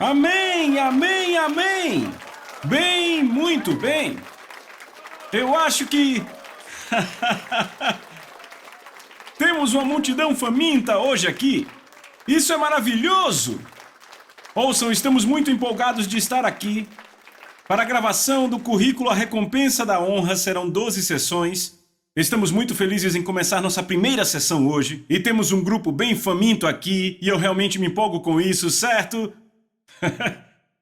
Amém, amém, amém! Bem, muito bem! Eu acho que temos uma multidão faminta hoje aqui. Isso é maravilhoso! Ouçam, estamos muito empolgados de estar aqui. Para a gravação do currículo A Recompensa da Honra serão 12 sessões. Estamos muito felizes em começar nossa primeira sessão hoje. E temos um grupo bem faminto aqui, e eu realmente me empolgo com isso, certo?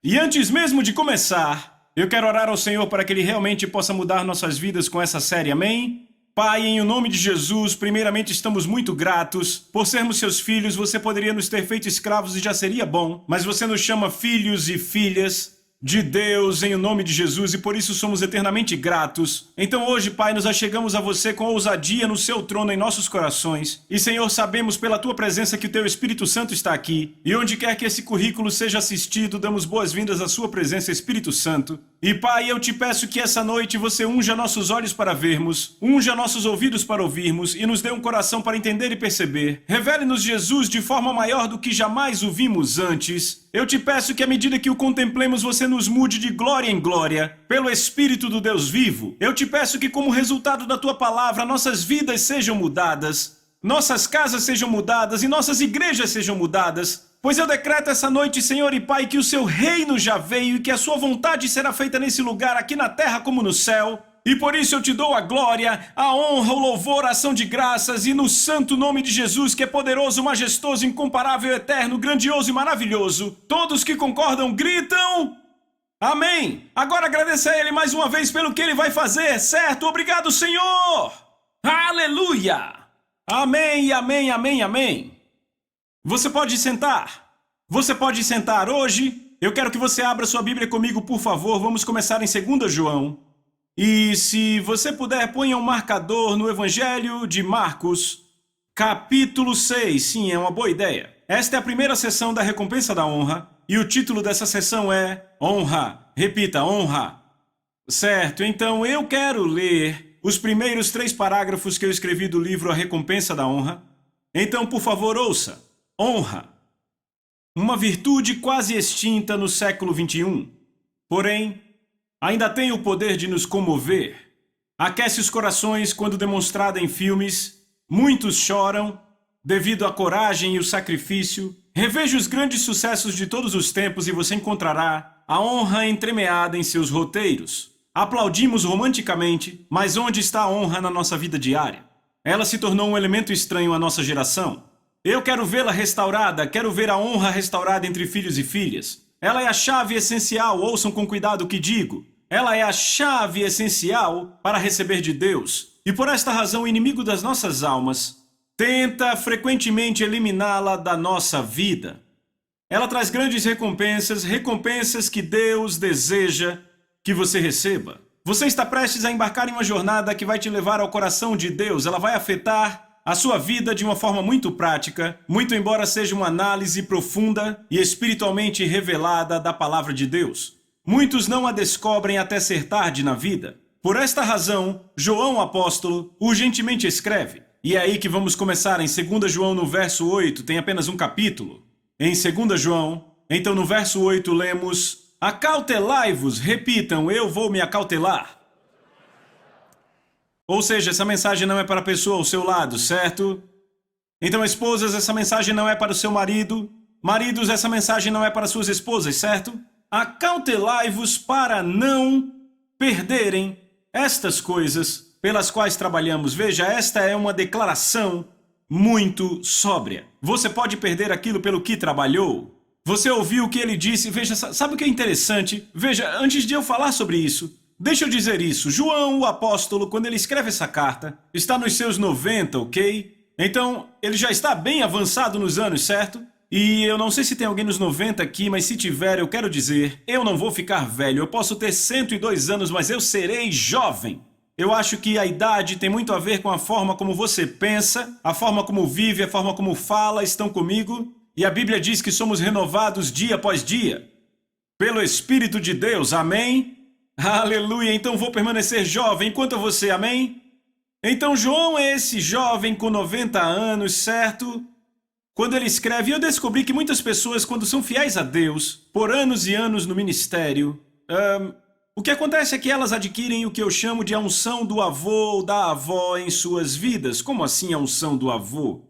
E antes mesmo de começar, eu quero orar ao Senhor para que Ele realmente possa mudar nossas vidas com essa série, amém? Pai, em o nome de Jesus, primeiramente estamos muito gratos por sermos seus filhos. Você poderia nos ter feito escravos e já seria bom, mas você nos chama filhos e filhas de Deus em o nome de Jesus e por isso somos eternamente gratos. Então hoje, Pai, nos achegamos a você com ousadia no seu trono em nossos corações. E Senhor, sabemos pela tua presença que o teu Espírito Santo está aqui. E onde quer que esse currículo seja assistido, damos boas-vindas à sua presença, Espírito Santo. E Pai, eu te peço que essa noite você unja nossos olhos para vermos, unja nossos ouvidos para ouvirmos e nos dê um coração para entender e perceber. Revele-nos Jesus de forma maior do que jamais o vimos antes. Eu te peço que à medida que o contemplemos você nos mude de glória em glória, pelo Espírito do Deus vivo. Eu te peço que como resultado da tua palavra nossas vidas sejam mudadas, nossas casas sejam mudadas e nossas igrejas sejam mudadas. Pois eu decreto essa noite, Senhor e Pai, que o seu reino já veio e que a sua vontade será feita nesse lugar, aqui na terra como no céu. E por isso eu te dou a glória, a honra, o louvor, a ação de graças e no santo nome de Jesus, que é poderoso, majestoso, incomparável, eterno, grandioso e maravilhoso. Todos que concordam gritam... Amém! Agora agradeça a Ele mais uma vez pelo que Ele vai fazer, certo? Obrigado, Senhor! Aleluia! Amém, amém, amém, amém! Você pode sentar. Você pode sentar hoje. Eu quero que você abra sua Bíblia comigo, por favor. Vamos começar em 2 João. E se você puder, ponha um marcador no Evangelho de Marcos, capítulo 6. Sim, é uma boa ideia. Esta é a primeira sessão da Recompensa da Honra. E o título dessa sessão é Honra. Repita, honra. Certo, então eu quero ler os primeiros 3 parágrafos que eu escrevi do livro A Recompensa da Honra. Então, por favor, ouça. Honra. Uma virtude quase extinta no século XXI. Porém, ainda tem o poder de nos comover. Aquece os corações quando demonstrada em filmes. Muitos choram devido à coragem e o sacrifício. Reveja os grandes sucessos de todos os tempos e você encontrará a honra entremeada em seus roteiros. Aplaudimos romanticamente, mas onde está a honra na nossa vida diária? Ela se tornou um elemento estranho à nossa geração. Eu quero vê-la restaurada, quero ver a honra restaurada entre filhos e filhas. Ela é a chave essencial, ouçam com cuidado o que digo. Ela é a chave essencial para receber de Deus. E por esta razão o inimigo das nossas almas tenta frequentemente eliminá-la da nossa vida. Ela traz grandes recompensas, recompensas que Deus deseja que você receba. Você está prestes a embarcar em uma jornada que vai te levar ao coração de Deus. Ela vai afetar a sua vida de uma forma muito prática, muito embora seja uma análise profunda e espiritualmente revelada da palavra de Deus. Muitos não a descobrem até ser tarde na vida. Por esta razão, João apóstolo urgentemente escreve. E é aí que vamos começar em 2 João no verso 8, tem apenas um capítulo. Em 2 João, então no verso 8 lemos: Acautelai-vos, repitam, eu vou me acautelar. Ou seja, essa mensagem não é para a pessoa ao seu lado, certo? Então, esposas, essa mensagem não é para o seu marido. Maridos, essa mensagem não é para suas esposas, certo? Acautelai-vos para não perderem estas coisas pelas quais trabalhamos. Veja, esta é uma declaração muito sóbria. Você pode perder aquilo pelo que trabalhou. Você ouviu o que ele disse. Veja, sabe o que é interessante? Veja, antes de eu falar sobre isso, deixa eu dizer isso, João, o apóstolo, quando ele escreve essa carta, está nos seus 90, ok? Então, ele já está bem avançado nos anos, certo? E eu não sei se tem alguém nos 90 aqui, mas se tiver, eu quero dizer, eu não vou ficar velho, eu posso ter 102 anos, mas eu serei jovem. Eu acho que a idade tem muito a ver com a forma como você pensa, a forma como vive, a forma como fala, estão comigo? E a Bíblia diz que somos renovados dia após dia, pelo Espírito de Deus, amém? Aleluia, então vou permanecer jovem enquanto você, amém? Então João é esse jovem com 90 anos, certo? quando ele escreve, eu descobri que muitas pessoas, quando são fiéis a Deus, por anos e anos no ministério, o que acontece é que elas adquirem o que eu chamo de a unção do avô ou da avó em suas vidas. Como assim a unção do avô?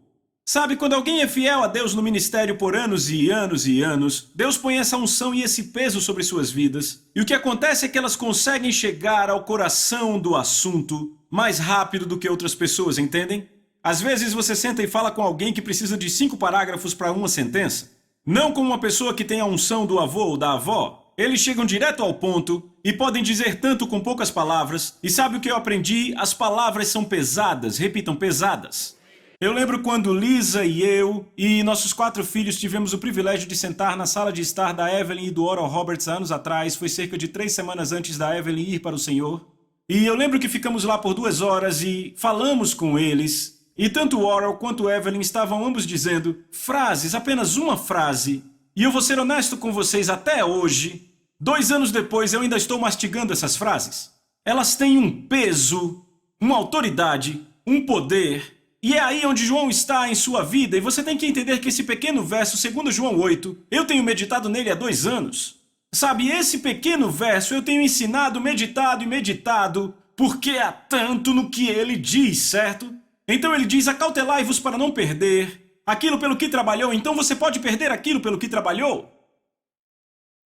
Sabe, quando alguém é fiel a Deus no ministério por anos e anos e anos, Deus põe essa unção e esse peso sobre suas vidas. E o que acontece é que elas conseguem chegar ao coração do assunto mais rápido do que outras pessoas, entendem? Às vezes você senta e fala com alguém que precisa de 5 parágrafos para uma sentença. Não com uma pessoa que tem a unção do avô ou da avó. Eles chegam direto ao ponto e podem dizer tanto com poucas palavras. E sabe o que eu aprendi? As palavras são pesadas, repitam, pesadas. Eu lembro quando Lisa e eu e nossos 4 filhos tivemos o privilégio de sentar na sala de estar da Evelyn e do Oral Roberts há anos atrás. Foi cerca de 3 semanas antes da Evelyn ir para o Senhor. E eu lembro que ficamos lá por 2 horas e falamos com eles. E tanto Oral quanto Evelyn estavam ambos dizendo frases, apenas uma frase. E eu vou ser honesto com vocês, até hoje, 2 anos depois, eu ainda estou mastigando essas frases. Elas têm um peso, uma autoridade, um poder. E é aí onde João está em sua vida. E você tem que entender que esse pequeno verso, segundo João 8, eu tenho meditado nele há 2 anos. Sabe, esse pequeno verso eu tenho ensinado, meditado e meditado, porque há tanto no que ele diz, certo? Então ele diz, acautelai-vos para não perder aquilo pelo que trabalhou. Então você pode perder aquilo pelo que trabalhou.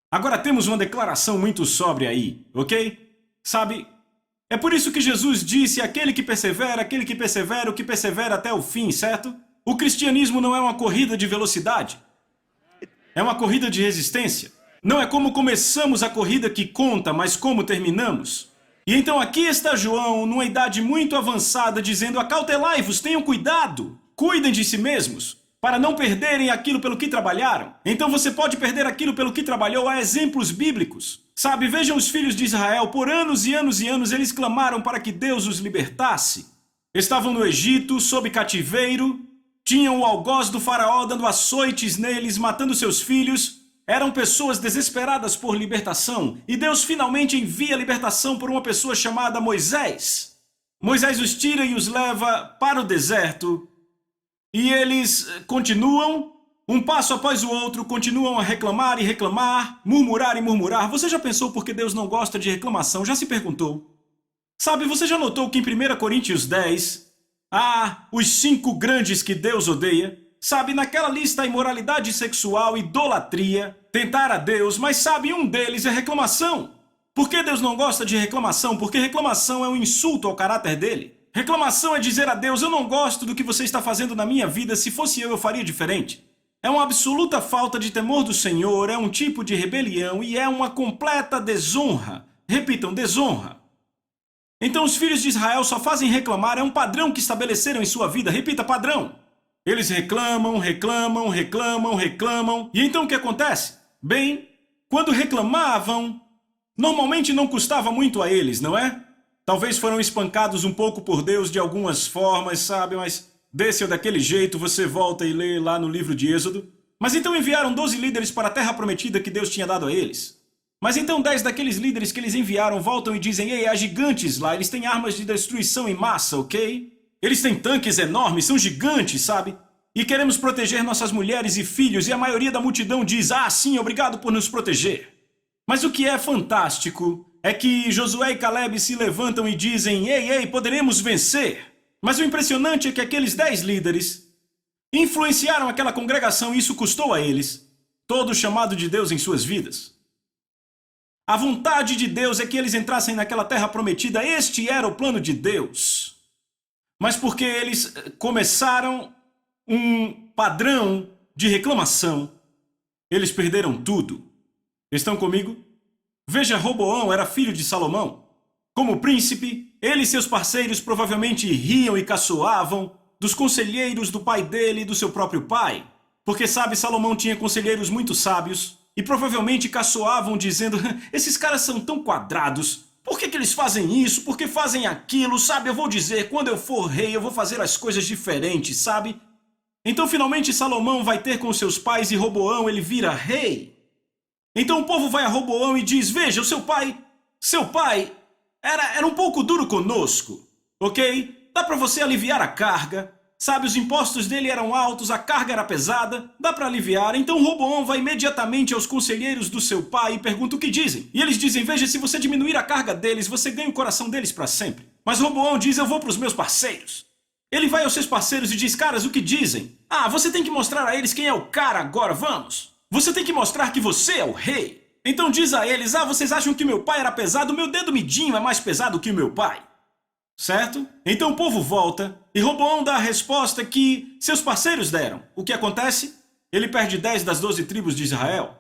Agora temos uma declaração muito sóbria aí, ok? Sabe, é por isso que Jesus disse, aquele que persevera, o que persevera até o fim, certo? O cristianismo não é uma corrida de velocidade. É uma corrida de resistência. Não é como começamos a corrida que conta, mas como terminamos. E então aqui está João, numa idade muito avançada, dizendo, acautelai-vos, tenham cuidado, cuidem de si mesmos, para não perderem aquilo pelo que trabalharam. Então você pode perder aquilo pelo que trabalhou. Há exemplos bíblicos. Sabe, vejam os filhos de Israel, por anos e anos e anos eles clamaram para que Deus os libertasse. Estavam no Egito, sob cativeiro, tinham o algoz do faraó dando açoites neles, matando seus filhos. Eram pessoas desesperadas por libertação, e Deus finalmente envia a libertação por uma pessoa chamada Moisés. Moisés os tira e os leva para o deserto, e eles continuam, um passo após o outro, continuam a reclamar e reclamar, murmurar e murmurar. Você já pensou por que Deus não gosta de reclamação? Já se perguntou? Sabe, você já notou que em 1 Coríntios 10, há os 5 grandes que Deus odeia? Sabe, naquela lista, imoralidade sexual, idolatria, tentar a Deus, mas sabe, um deles é reclamação. Por que Deus não gosta de reclamação? Porque reclamação é um insulto ao caráter dele. Reclamação é dizer a Deus, eu não gosto do que você está fazendo na minha vida, se fosse eu faria diferente. É uma absoluta falta de temor do Senhor, é um tipo de rebelião e é uma completa desonra. Repitam, desonra. Então os filhos de Israel só fazem reclamar, é um padrão que estabeleceram em sua vida. Repita, padrão. Eles reclamam, reclamam, reclamam, reclamam. E então o que acontece? Bem, quando reclamavam, normalmente não custava muito a eles, não é? Talvez foram espancados um pouco por Deus de algumas formas, sabe? Mas desse ou daquele jeito você volta e lê lá no livro de Êxodo. Mas então enviaram 12 líderes para a terra prometida que Deus tinha dado a eles. Mas então 10 daqueles líderes que eles enviaram voltam e dizem, ei, há gigantes lá, eles têm armas de destruição em massa, ok? Eles têm tanques enormes, são gigantes, sabe? E queremos proteger nossas mulheres e filhos, e a maioria da multidão diz, ah, sim, obrigado por nos proteger. Mas o que é fantástico é que Josué e Caleb se levantam e dizem, ei, poderemos vencer. Mas o impressionante é que aqueles 10 líderes influenciaram aquela congregação e isso custou a eles todo o chamado de Deus em suas vidas. A vontade de Deus é que eles entrassem naquela terra prometida, este era o plano de Deus. Mas porque eles começaram um padrão de reclamação, eles perderam tudo. Estão comigo? Veja, Roboão era filho de Salomão. Como príncipe, ele e seus parceiros provavelmente riam e caçoavam dos conselheiros do pai dele e do seu próprio pai. Porque, sabe, Salomão tinha conselheiros muito sábios e provavelmente caçoavam dizendo, esses caras são tão quadrados. Por que eles fazem isso? Por que fazem aquilo? Sabe, eu vou dizer, quando eu for rei, eu vou fazer as coisas diferentes, sabe? Então, finalmente, Salomão vai ter com seus pais e Roboão, ele vira rei. Então o povo vai a Roboão e diz, veja, o seu pai era um pouco duro conosco, ok? Dá para você aliviar a carga. Sabe, os impostos dele eram altos, a carga era pesada, dá para aliviar. Então Roboão vai imediatamente aos conselheiros do seu pai e pergunta o que dizem. E eles dizem, veja, se você diminuir a carga deles, você ganha o coração deles para sempre. Mas Roboão diz, eu vou para os meus parceiros. Ele vai aos seus parceiros e diz, caras, o que dizem? Ah, você tem que mostrar a eles quem é o cara agora, vamos. Você tem que mostrar que você é o rei. Então diz a eles, ah, vocês acham que meu pai era pesado? O meu dedo midinho é mais pesado que o meu pai. Certo? Então o povo volta e Roboão dá a resposta que seus parceiros deram. O que acontece? Ele perde 10 das 12 tribos de Israel.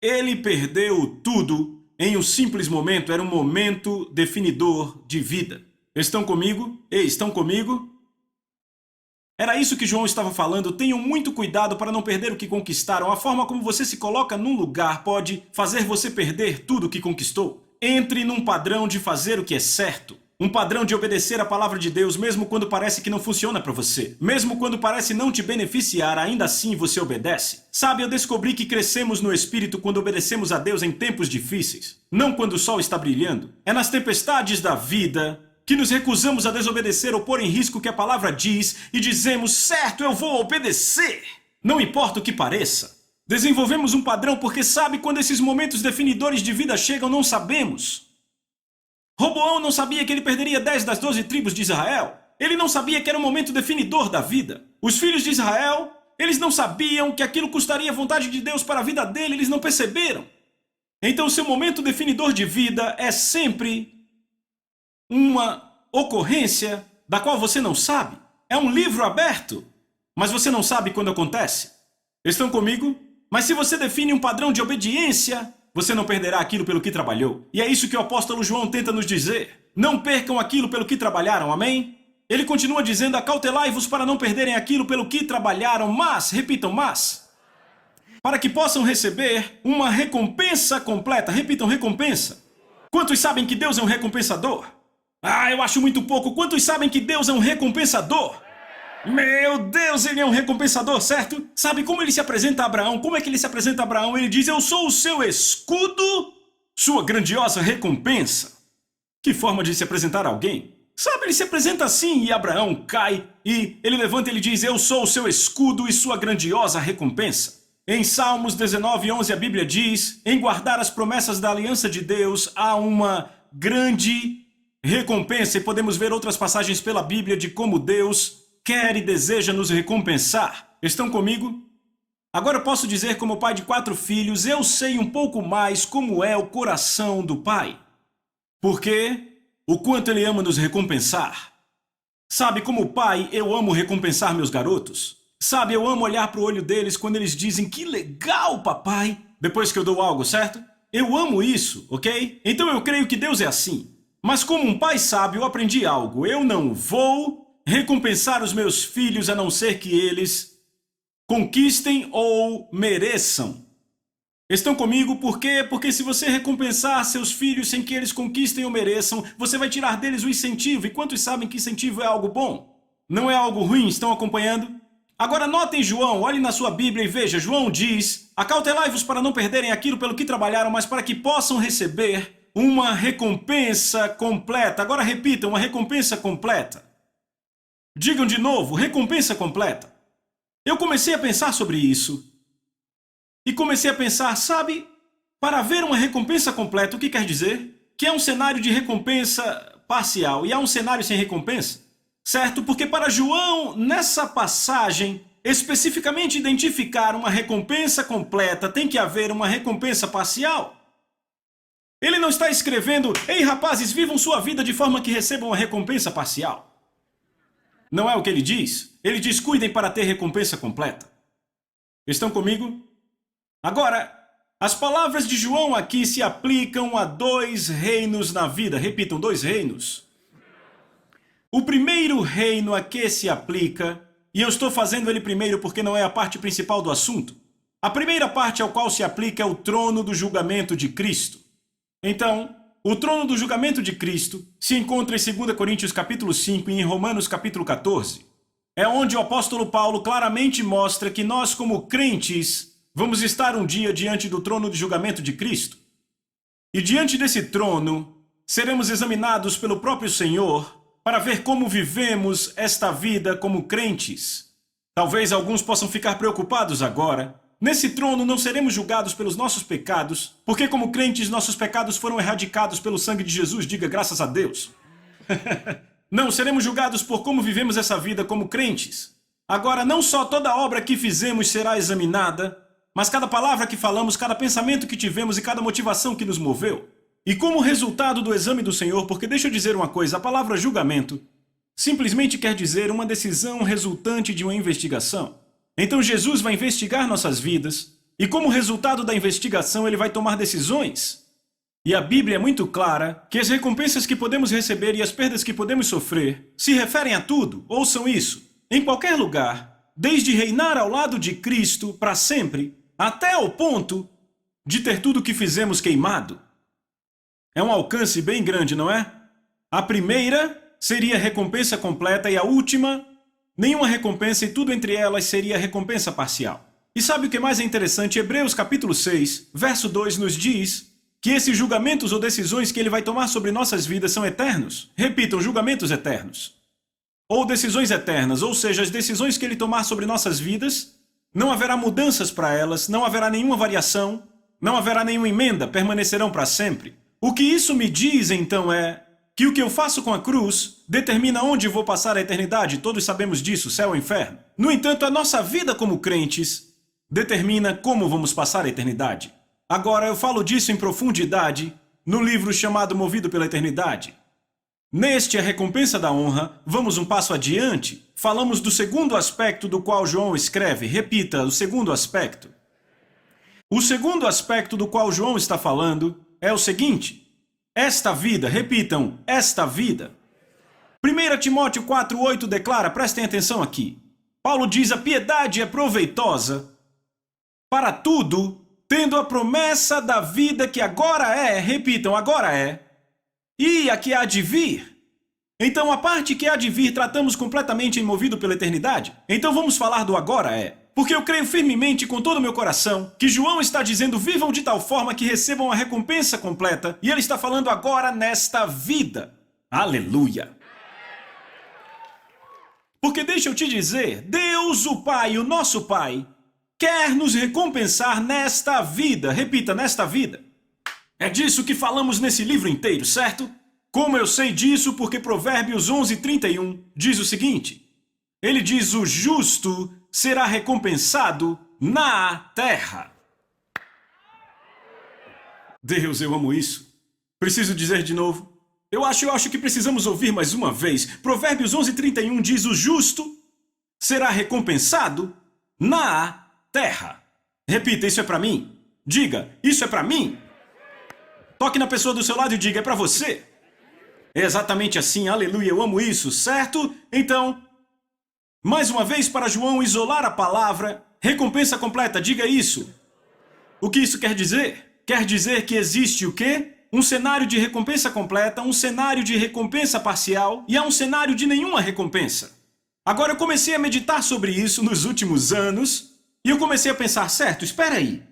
Ele perdeu tudo em um simples momento. Era um momento definidor de vida. Estão comigo? Ei, estão comigo? Era isso que João estava falando. Tenham muito cuidado para não perder o que conquistaram. A forma como você se coloca num lugar pode fazer você perder tudo o que conquistou. Entre num padrão de fazer o que é certo. Um padrão de obedecer a palavra de Deus, mesmo quando parece que não funciona para você. Mesmo quando parece não te beneficiar, ainda assim você obedece. Sabe, eu descobri que crescemos no Espírito quando obedecemos a Deus em tempos difíceis. Não quando o sol está brilhando. É nas tempestades da vida que nos recusamos a desobedecer ou pôr em risco o que a palavra diz e dizemos, certo, eu vou obedecer. Não importa o que pareça. Desenvolvemos um padrão porque sabe, quando esses momentos definidores de vida chegam, não sabemos. Roboão não sabia que ele perderia 10 das 12 tribos de Israel. Ele não sabia que era um momento definidor da vida. Os filhos de Israel, eles não sabiam que aquilo custaria a vontade de Deus para a vida dele, eles não perceberam. Então seu momento definidor de vida é sempre uma ocorrência da qual você não sabe. É um livro aberto, mas você não sabe quando acontece. Estão comigo? Mas se você define um padrão de obediência, você não perderá aquilo pelo que trabalhou. E é isso que o apóstolo João tenta nos dizer. Não percam aquilo pelo que trabalharam, amém? Ele continua dizendo, acautelai-vos para não perderem aquilo pelo que trabalharam, mas, repitam, mas, para que possam receber uma recompensa completa. Repitam, recompensa. Quantos sabem que Deus é um recompensador? Ah, eu acho muito pouco. Quantos sabem que Deus é um recompensador? Meu Deus, ele é um recompensador, certo? Sabe como ele se apresenta a Abraão? Como é que ele se apresenta a Abraão? Ele diz, eu sou o seu escudo, sua grandiosa recompensa. Que forma de se apresentar a alguém? Sabe, ele se apresenta assim e Abraão cai e ele levanta e ele diz, eu sou o seu escudo e sua grandiosa recompensa. Em Salmos 19:11 a Bíblia diz, em guardar as promessas da aliança de Deus há uma grande recompensa. E podemos ver outras passagens pela Bíblia de como Deus quer e deseja nos recompensar. Estão comigo? Agora eu posso dizer, como pai de 4 filhos, eu sei um pouco mais como é o coração do pai. Porque o quanto ele ama nos recompensar. Sabe, como pai, eu amo recompensar meus garotos. Sabe, eu amo olhar para o olho deles quando eles dizem, que legal, papai, depois que eu dou algo, certo? Eu amo isso, ok? Então eu creio que Deus é assim. Mas como um pai sábio, eu aprendi algo. Eu não vou recompensar os meus filhos a não ser que eles conquistem ou mereçam. Estão comigo? Por quê? Porque se você recompensar seus filhos sem que eles conquistem ou mereçam, você vai tirar deles o incentivo. E quantos sabem que incentivo é algo bom? Não é algo ruim, estão acompanhando? Agora notem João, olhem na sua Bíblia e veja, João diz, acautelai-vos para não perderem aquilo pelo que trabalharam, mas para que possam receber uma recompensa completa. Agora repitam, uma recompensa completa. Digam de novo, recompensa completa. Eu comecei a pensar sobre isso. E comecei a pensar, sabe, para haver uma recompensa completa, o que quer dizer? Que é um cenário de recompensa parcial e há um cenário sem recompensa. Certo? Porque para João, nessa passagem, especificamente identificar uma recompensa completa, tem que haver uma recompensa parcial. Ele não está escrevendo, ei rapazes, vivam sua vida de forma que recebam uma recompensa parcial. Não é o que ele diz. Ele diz, cuidem para ter recompensa completa. Estão comigo? Agora, as palavras de João aqui se aplicam a 2 reinos na vida. Repitam, 2 reinos. O primeiro reino a que se aplica, e eu estou fazendo ele primeiro porque não é a parte principal do assunto. A primeira parte ao qual se aplica é o trono do julgamento de Cristo. Então, o trono do julgamento de Cristo se encontra em 2 Coríntios capítulo 5 e em Romanos capítulo 14. É onde o apóstolo Paulo claramente mostra que nós, como crentes, vamos estar um dia diante do trono de julgamento de Cristo. E diante desse trono, seremos examinados pelo próprio Senhor para ver como vivemos esta vida como crentes. Talvez alguns possam ficar preocupados agora. Nesse trono não seremos julgados pelos nossos pecados, porque como crentes nossos pecados foram erradicados pelo sangue de Jesus, diga graças a Deus. Não, seremos julgados por como vivemos essa vida como crentes. Agora, não só toda obra que fizemos será examinada, mas cada palavra que falamos, cada pensamento que tivemos e cada motivação que nos moveu. E como resultado do exame do Senhor, porque deixa eu dizer uma coisa, a palavra julgamento simplesmente quer dizer uma decisão resultante de uma investigação. Então Jesus vai investigar nossas vidas, e como resultado da investigação ele vai tomar decisões. E a Bíblia é muito clara que as recompensas que podemos receber e as perdas que podemos sofrer se referem a tudo, ouçam isso, em qualquer lugar, desde reinar ao lado de Cristo para sempre, até ao ponto de ter tudo o que fizemos queimado. É um alcance bem grande, não é? A primeira seria a recompensa completa e a última, nenhuma recompensa e tudo entre elas seria recompensa parcial. E sabe o que mais é interessante? Hebreus capítulo 6, verso 2 nos diz que esses julgamentos ou decisões que ele vai tomar sobre nossas vidas são eternos. Repitam, julgamentos eternos. Ou decisões eternas, ou seja, as decisões que ele tomar sobre nossas vidas, não haverá mudanças para elas, não haverá nenhuma variação, não haverá nenhuma emenda, permanecerão para sempre. O que isso me diz, então, é que o que eu faço com a cruz determina onde vou passar a eternidade, todos sabemos disso, céu ou inferno. No entanto, a nossa vida como crentes determina como vamos passar a eternidade. Agora, eu falo disso em profundidade no livro chamado Movido pela Eternidade. Neste, a recompensa da honra, vamos um passo adiante, falamos do segundo aspecto do qual João escreve. Repita, o segundo aspecto. O segundo aspecto do qual João está falando é o seguinte: esta vida, repitam, esta vida. 1 Timóteo 4,8 declara, prestem atenção aqui. Paulo diz, a piedade é proveitosa para tudo, tendo a promessa da vida que agora é, repitam, agora é, e a que há de vir. Então a parte que há de vir tratamos completamente em Movido pela Eternidade. Então vamos falar do agora é. Porque eu creio firmemente com todo o meu coração que João está dizendo vivam de tal forma que recebam a recompensa completa. E ele está falando agora nesta vida. Aleluia! Porque deixa eu te dizer, Deus o Pai, o nosso Pai, quer nos recompensar nesta vida. Repita, nesta vida. É disso que falamos nesse livro inteiro, certo? Como eu sei disso? Porque Provérbios 11:31 diz o seguinte. Ele diz, o justo será recompensado na terra. Deus, eu amo isso. Preciso dizer de novo. Eu acho que precisamos ouvir mais uma vez. Provérbios 11:31 diz, o justo será recompensado na terra. Repita, isso é para mim. Diga, isso é para mim. Toque na pessoa do seu lado e diga, é para você. É exatamente assim, aleluia, eu amo isso, certo? Então, mais uma vez para João isolar a palavra, recompensa completa, diga isso. O que isso quer dizer? Quer dizer que existe o quê? Um cenário de recompensa completa, um cenário de recompensa parcial e há um cenário de nenhuma recompensa. Agora eu comecei a meditar sobre isso nos últimos anos e eu comecei a pensar, certo, espera aí.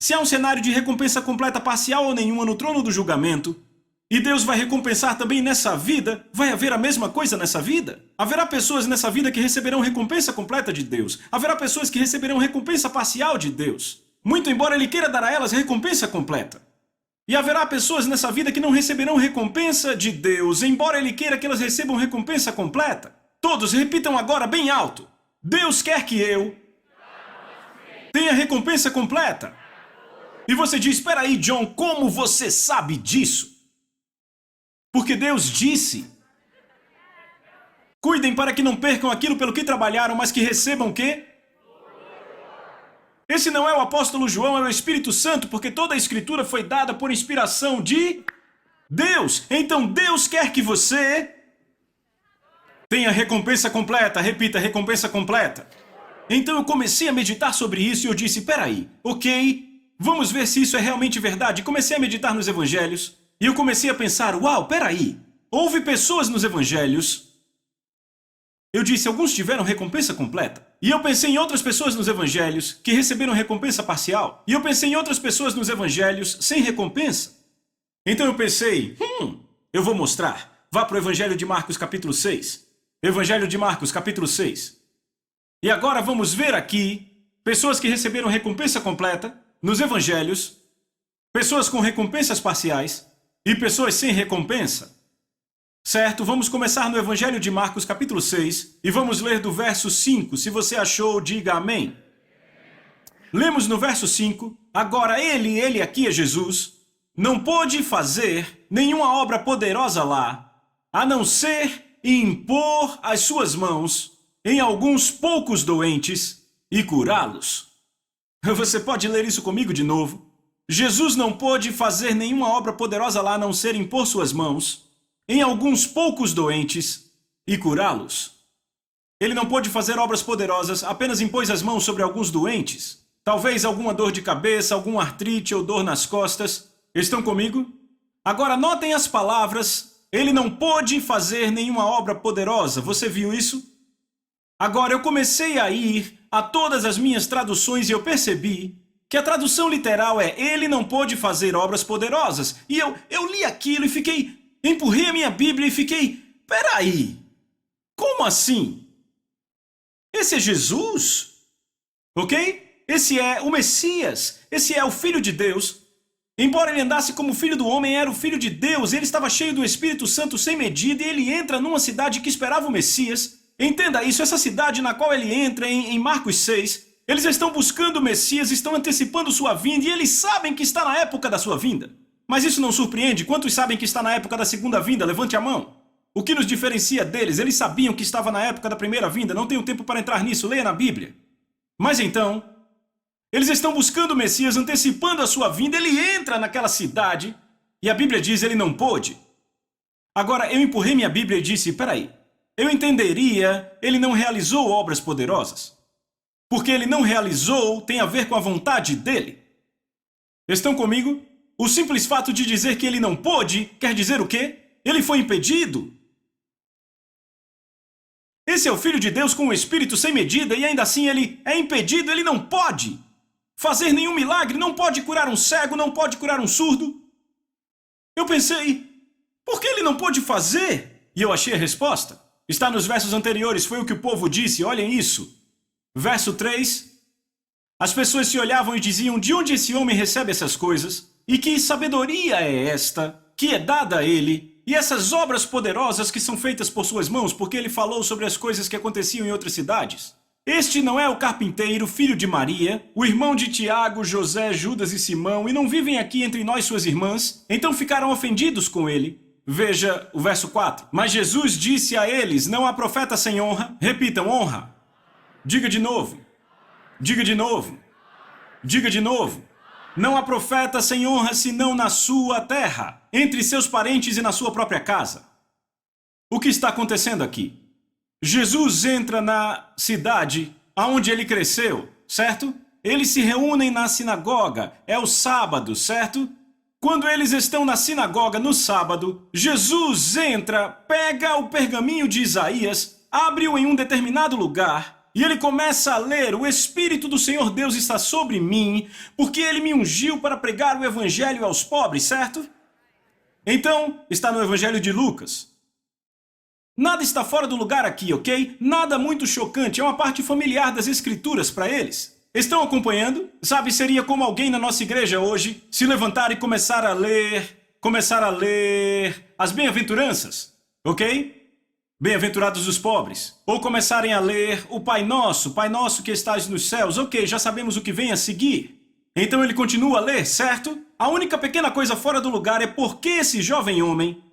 Se há um cenário de recompensa completa, parcial ou nenhuma no trono do julgamento, e Deus vai recompensar também nessa vida, vai haver a mesma coisa nessa vida? Haverá pessoas nessa vida que receberão recompensa completa de Deus. Haverá pessoas que receberão recompensa parcial de Deus. Muito embora Ele queira dar a elas recompensa completa. E haverá pessoas nessa vida que não receberão recompensa de Deus, embora Ele queira que elas recebam recompensa completa. Todos repitam agora bem alto. Deus quer que eu tenha recompensa completa. E você diz, espera aí, John, como você sabe disso? Porque Deus disse, cuidem para que não percam aquilo pelo que trabalharam, mas que recebam o quê? Esse não é o apóstolo João, é o Espírito Santo, porque toda a Escritura foi dada por inspiração de Deus. Então Deus quer que você tenha recompensa completa. Repita, recompensa completa. Então eu comecei a meditar sobre isso e eu disse, peraí, ok, vamos ver se isso é realmente verdade. Comecei a meditar nos evangelhos e eu comecei a pensar, uau, peraí, houve pessoas nos evangelhos. Eu disse, alguns tiveram recompensa completa. E eu pensei em outras pessoas nos evangelhos que receberam recompensa parcial. E eu pensei em outras pessoas nos evangelhos sem recompensa. Então eu pensei, eu vou mostrar. Vá para o Evangelho de Marcos, capítulo 6. Evangelho de Marcos, capítulo 6. E agora vamos ver aqui pessoas que receberam recompensa completa nos evangelhos, pessoas com recompensas parciais e pessoas sem recompensa. Certo? Vamos começar no Evangelho de Marcos, capítulo 6, e vamos ler do verso 5. Se você achou, diga amém. Lemos no verso 5, agora ele aqui é Jesus, não pôde fazer nenhuma obra poderosa lá, a não ser impor as suas mãos em alguns poucos doentes e curá-los. Você pode ler isso comigo de novo? Jesus não pôde fazer nenhuma obra poderosa lá a não ser impor suas mãos em alguns poucos doentes e curá-los. Ele não pôde fazer obras poderosas, apenas impôs as mãos sobre alguns doentes. Talvez alguma dor de cabeça, algum artrite ou dor nas costas. Estão comigo? Agora notem as palavras. Ele não pôde fazer nenhuma obra poderosa. Você viu isso? Agora eu comecei a ir a todas as minhas traduções e eu percebi que a tradução literal é ele não pôde fazer obras poderosas. E eu li aquilo e empurrei a minha Bíblia e fiquei, peraí, como assim? Esse é Jesus? Ok? Esse é o Messias, esse é o Filho de Deus. Embora ele andasse como filho do homem, era o Filho de Deus, ele estava cheio do Espírito Santo sem medida e ele entra numa cidade que esperava o Messias. Entenda isso, essa cidade na qual ele entra em Marcos 6, eles estão buscando o Messias, estão antecipando sua vinda e eles sabem que está na época da sua vinda. Mas isso não surpreende? Quantos sabem que está na época da segunda vinda? Levante a mão. O que nos diferencia deles? Eles sabiam que estava na época da primeira vinda, não tenho tempo para entrar nisso, leia na Bíblia. Mas então, eles estão buscando o Messias, antecipando a sua vinda, ele entra naquela cidade e a Bíblia diz ele não pôde. Agora, eu empurrei minha Bíblia e disse, peraí, eu entenderia, ele não realizou obras poderosas. Porque ele não realizou tem a ver com a vontade dele. Estão comigo? O simples fato de dizer que ele não pôde quer dizer o quê? Ele foi impedido. Esse é o Filho de Deus com o Espírito sem medida e ainda assim ele é impedido, ele não pode fazer nenhum milagre, não pode curar um cego, não pode curar um surdo. Eu pensei, por que ele não pôde fazer? E eu achei a resposta. Está nos versos anteriores, foi o que o povo disse, olhem isso. Verso 3. As pessoas se olhavam e diziam, de onde esse homem recebe essas coisas? E que sabedoria é esta que é dada a ele? E essas obras poderosas que são feitas por suas mãos, porque ele falou sobre as coisas que aconteciam em outras cidades. Este não é o carpinteiro, filho de Maria, o irmão de Tiago, José, Judas e Simão, e não vivem aqui entre nós suas irmãs? Então ficaram ofendidos com ele. Veja o verso 4. Mas Jesus disse a eles, não há profeta sem honra. Repitam, honra. Diga de novo. Diga de novo. Diga de novo. Não há profeta sem honra senão na sua terra, entre seus parentes e na sua própria casa. O que está acontecendo aqui? Jesus entra na cidade aonde ele cresceu, certo? Eles se reúnem na sinagoga, é o sábado, certo? Quando eles estão na sinagoga no sábado, Jesus entra, pega o pergaminho de Isaías, abre-o em um determinado lugar e ele começa a ler, o Espírito do Senhor Deus está sobre mim, porque ele me ungiu para pregar o evangelho aos pobres, certo? Então, está no Evangelho de Lucas. Nada está fora do lugar aqui, ok? Nada muito chocante, é uma parte familiar das Escrituras para eles. Estão acompanhando? Sabe, seria como alguém na nossa igreja hoje se levantar e começar a ler as bem-aventuranças, ok? Bem-aventurados os pobres. Ou começarem a ler o Pai Nosso que estás nos céus, ok, já sabemos o que vem a seguir. Então ele continua a ler, certo? A única pequena coisa fora do lugar é porque esse jovem homem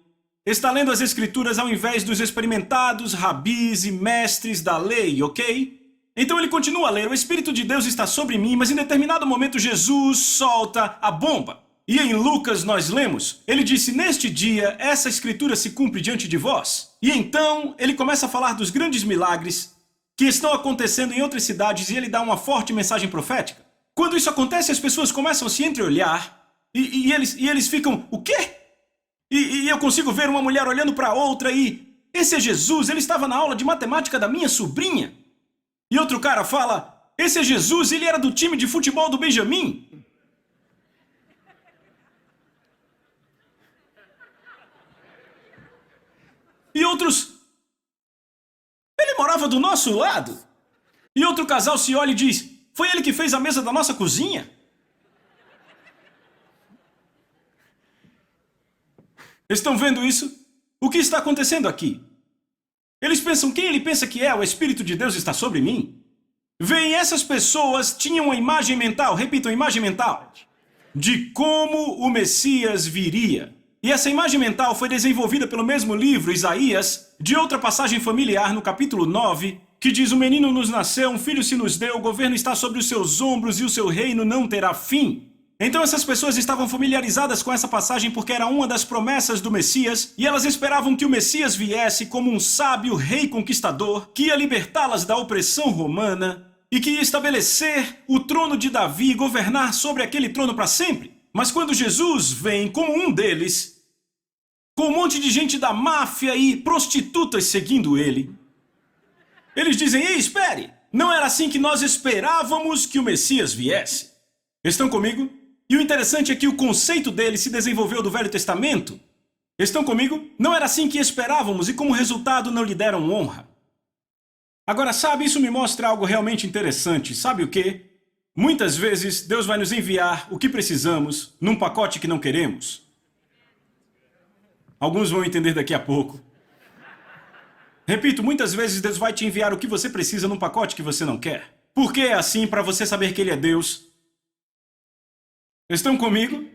está lendo as Escrituras ao invés dos experimentados rabis e mestres da lei, ok? Então ele continua a ler, o Espírito de Deus está sobre mim, mas em determinado momento Jesus solta a bomba. E em Lucas nós lemos, ele disse, neste dia essa Escritura se cumpre diante de vós. E então ele começa a falar dos grandes milagres que estão acontecendo em outras cidades e ele dá uma forte mensagem profética. Quando isso acontece, as pessoas começam a se entreolhar e eles ficam, o quê? E eu consigo ver uma mulher olhando para outra e... Esse é Jesus, ele estava na aula de matemática da minha sobrinha. E outro cara fala, esse é Jesus, ele era do time de futebol do Benjamin. outros... Ele morava do nosso lado. E outro casal se olha e diz: foi ele que fez a mesa da nossa cozinha? Estão vendo isso? O que está acontecendo aqui? Eles pensam, quem ele pensa que é? O Espírito de Deus está sobre mim? Veem, essas pessoas tinham uma imagem mental, repitam, imagem mental, de como o Messias viria. E essa imagem mental foi desenvolvida pelo mesmo livro, Isaías, de outra passagem familiar no capítulo 9, que diz: o menino nos nasceu, um filho se nos deu, o governo está sobre os seus ombros e o seu reino não terá fim. Então essas pessoas estavam familiarizadas com essa passagem porque era uma das promessas do Messias, e elas esperavam que o Messias viesse como um sábio rei conquistador, que ia libertá-las da opressão romana e que ia estabelecer o trono de Davi e governar sobre aquele trono para sempre. Mas quando Jesus vem como um deles, com um monte de gente da máfia e prostitutas seguindo ele, eles dizem: ei, espere, não era assim que nós esperávamos que o Messias viesse. Estão comigo? E o interessante é que o conceito dele se desenvolveu do Velho Testamento. Estão comigo? Não era assim que esperávamos e como resultado não lhe deram honra. Agora, sabe, isso me mostra algo realmente interessante. Sabe o quê? Muitas vezes Deus vai nos enviar o que precisamos num pacote que não queremos. Alguns vão entender daqui a pouco. Repito, muitas vezes Deus vai te enviar o que você precisa num pacote que você não quer. Por que é assim? Para você saber que Ele é Deus. Estão comigo?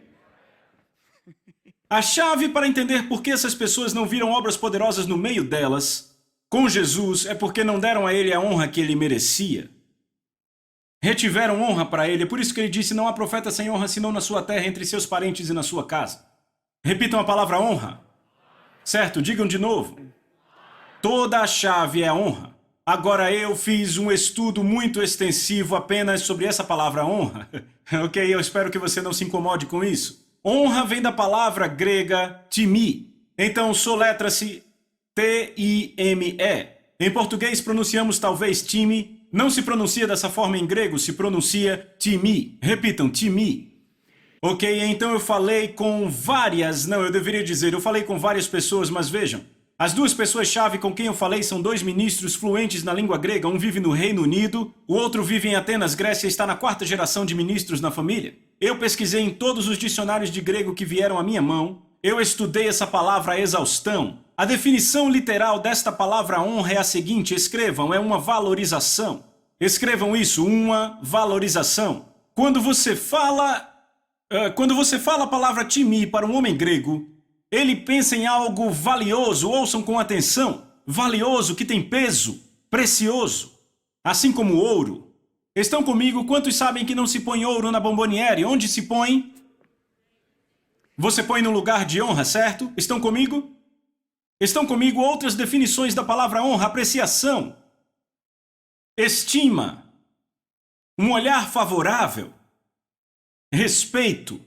A chave para entender por que essas pessoas não viram obras poderosas no meio delas, com Jesus, é porque não deram a Ele a honra que Ele merecia. Retiveram honra para Ele, é por isso que Ele disse: não há profeta sem honra senão na sua terra, entre seus parentes e na sua casa. Repitam a palavra honra. Certo? Digam de novo. Toda a chave é a honra. Agora, eu fiz um estudo muito extensivo apenas sobre essa palavra honra. Ok, eu espero que você não se incomode com isso. Honra vem da palavra grega timi. Então, soletra-se T-I-M-E. Em português, pronunciamos talvez time. Não se pronuncia dessa forma em grego, se pronuncia timi. Repitam, timi. Ok, então eu falei com várias... Não, eu deveria dizer, eu falei com várias pessoas, mas vejam. As duas pessoas-chave com quem eu falei são dois ministros fluentes na língua grega. Um vive no Reino Unido, o outro vive em Atenas, Grécia, e está na 4ª geração de ministros na família. Eu pesquisei em todos os dicionários de grego que vieram à minha mão. Eu estudei essa palavra à exaustão. A definição literal desta palavra honra é a seguinte: escrevam, é uma valorização. Escrevam isso, uma valorização. Quando você fala a palavra timi para um homem grego, ele pensa em algo valioso, ouçam com atenção, valioso, que tem peso, precioso, assim como ouro. Estão comigo? Quantos sabem que não se põe ouro na bomboniere? Onde se põe? Você põe no lugar de honra, certo? Estão comigo? Estão comigo? Outras definições da palavra honra: apreciação, estima, um olhar favorável, respeito.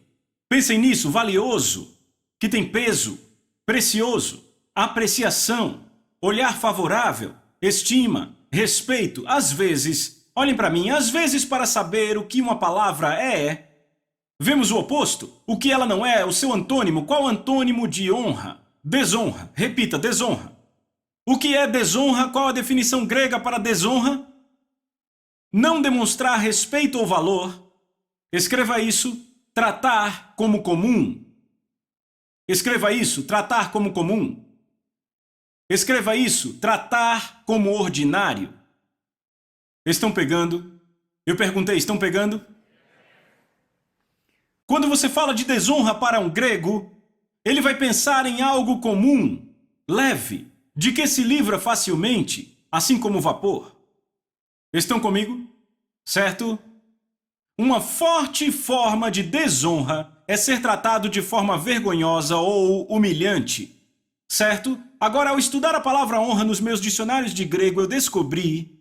Pensem nisso, valioso, que tem peso, precioso, apreciação, olhar favorável, estima, respeito. Às vezes, olhem para mim, às vezes para saber o que uma palavra é, vemos o oposto. O que ela não é, o seu antônimo. Qual o antônimo de honra? Desonra. Repita, desonra. O que é desonra? Qual a definição grega para desonra? Não demonstrar respeito ou valor. Escreva isso, tratar como comum. Escreva isso, tratar como comum. Escreva isso, tratar como ordinário. Estão pegando? Eu perguntei, estão pegando? Quando você fala de desonra para um grego, ele vai pensar em algo comum, leve, de que se livra facilmente, assim como o vapor. Estão comigo? Certo? Uma forte forma de desonra é ser tratado de forma vergonhosa ou humilhante, certo? Agora, ao estudar a palavra honra nos meus dicionários de grego, eu descobri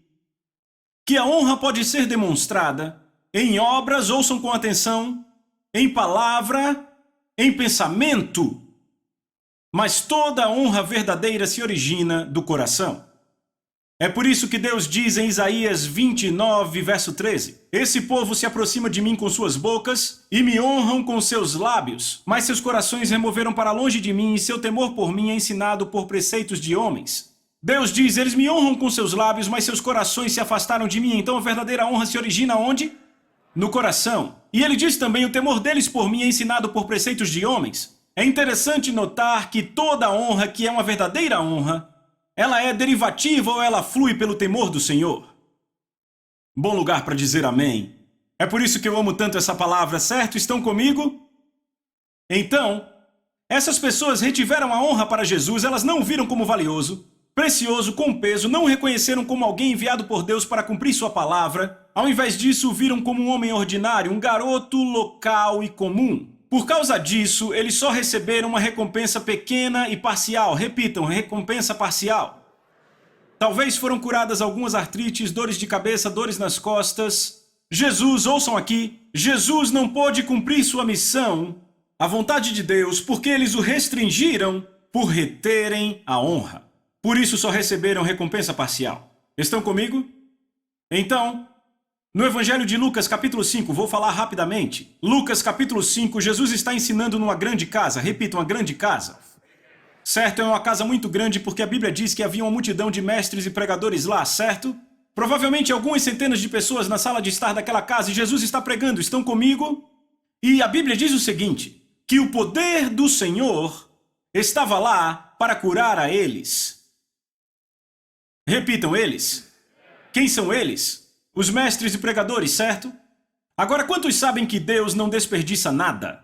que a honra pode ser demonstrada em obras, ouçam com atenção, em palavra, em pensamento, mas toda honra verdadeira se origina do coração. É por isso que Deus diz em Isaías 29, verso 13: Esse povo se aproxima de mim com suas bocas e me honram com seus lábios, mas seus corações removeram para longe de mim e seu temor por mim é ensinado por preceitos de homens. Deus diz: eles me honram com seus lábios, mas seus corações se afastaram de mim. Então a verdadeira honra se origina onde? No coração. E ele diz também: o temor deles por mim é ensinado por preceitos de homens. É interessante notar que toda honra que é uma verdadeira honra, ela é derivativa ou ela flui pelo temor do Senhor? Bom lugar para dizer amém. É por isso que eu amo tanto essa palavra, certo? Estão comigo? Então, essas pessoas retiveram a honra para Jesus, elas não o viram como valioso, precioso, com peso, não o reconheceram como alguém enviado por Deus para cumprir sua palavra. Ao invés disso, o viram como um homem ordinário, um garoto local e comum. Por causa disso, eles só receberam uma recompensa pequena e parcial. Repitam, recompensa parcial. Talvez foram curadas algumas artrites, dores de cabeça, dores nas costas. Jesus, ouçam aqui, Jesus não pôde cumprir sua missão, a vontade de Deus, porque eles o restringiram por reterem a honra. Por isso só receberam recompensa parcial. Estão comigo? Então, no Evangelho de Lucas, capítulo 5, vou falar rapidamente. Lucas, capítulo 5, Jesus está ensinando numa grande casa. Repita, uma grande casa. Certo, é uma casa muito grande porque a Bíblia diz que havia uma multidão de mestres e pregadores lá, certo? Provavelmente algumas centenas de pessoas na sala de estar daquela casa e Jesus está pregando. Estão comigo? E a Bíblia diz o seguinte, que o poder do Senhor estava lá para curar a eles. Repitam, eles. Quem são eles? Os mestres e pregadores, certo? Agora, quantos sabem que Deus não desperdiça nada?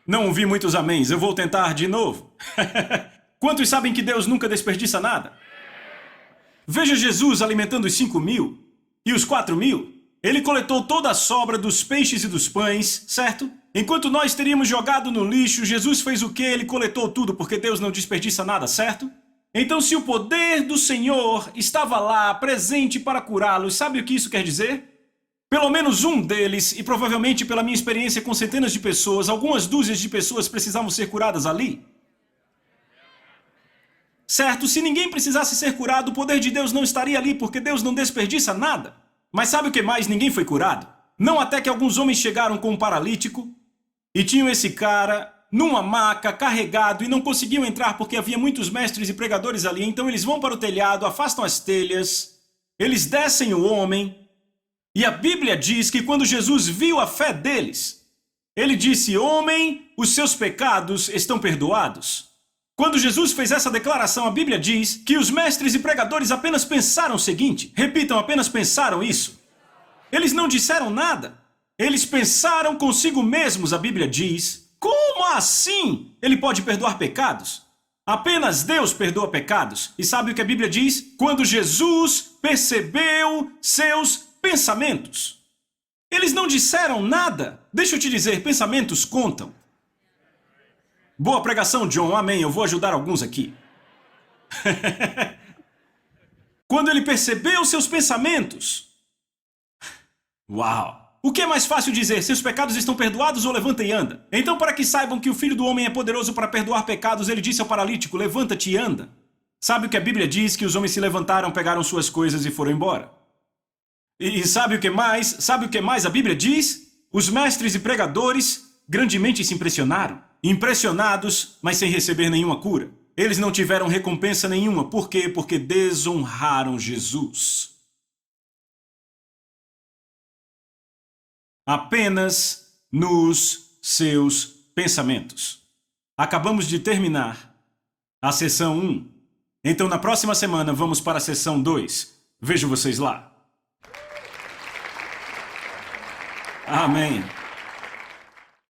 Não ouvi muitos améns, eu vou tentar de novo. Quantos sabem que Deus nunca desperdiça nada? Veja Jesus alimentando os 5.000 e os 4.000. Ele coletou toda a sobra dos peixes e dos pães, certo? Enquanto nós teríamos jogado no lixo, Jesus fez o quê? Ele coletou tudo, porque Deus não desperdiça nada, certo? Então, se o poder do Senhor estava lá, presente para curá-los, sabe o que isso quer dizer? Pelo menos um deles, e provavelmente pela minha experiência com centenas de pessoas, algumas dúzias de pessoas precisavam ser curadas ali. Certo? Se ninguém precisasse ser curado, o poder de Deus não estaria ali, porque Deus não desperdiça nada. Mas sabe o que mais? Ninguém foi curado. Não até que alguns homens chegaram com um paralítico e tinham esse cara numa maca, carregado, e não conseguiam entrar porque havia muitos mestres e pregadores ali. Então eles vão para o telhado, afastam as telhas, eles descem o homem, e a Bíblia diz que quando Jesus viu a fé deles, ele disse: homem, os seus pecados estão perdoados. Quando Jesus fez essa declaração, a Bíblia diz que os mestres e pregadores apenas pensaram o seguinte, repitam, apenas pensaram isso. Eles não disseram nada, eles pensaram consigo mesmos, a Bíblia diz. Como assim? Ele pode perdoar pecados? Apenas Deus perdoa pecados. E sabe o que a Bíblia diz? Quando Jesus percebeu seus pensamentos. Eles não disseram nada. Deixa eu te dizer, pensamentos contam. Boa pregação, John. Amém. Eu vou ajudar alguns aqui. Quando ele percebeu seus pensamentos. Uau! O que é mais fácil dizer? Seus pecados estão perdoados ou levanta e anda? Então, para que saibam que o Filho do Homem é poderoso para perdoar pecados, ele disse ao paralítico: levanta-te e anda. Sabe o que a Bíblia diz? Que os homens se levantaram, pegaram suas coisas e foram embora. E sabe o que mais? Sabe o que mais a Bíblia diz? Os mestres e pregadores grandemente se impressionaram. Impressionados, mas sem receber nenhuma cura. Eles não tiveram recompensa nenhuma. Por quê? Porque desonraram Jesus. Apenas nos seus pensamentos. Acabamos de terminar a sessão 1. Então, na próxima semana, vamos para a sessão 2. Vejo vocês lá. Amém.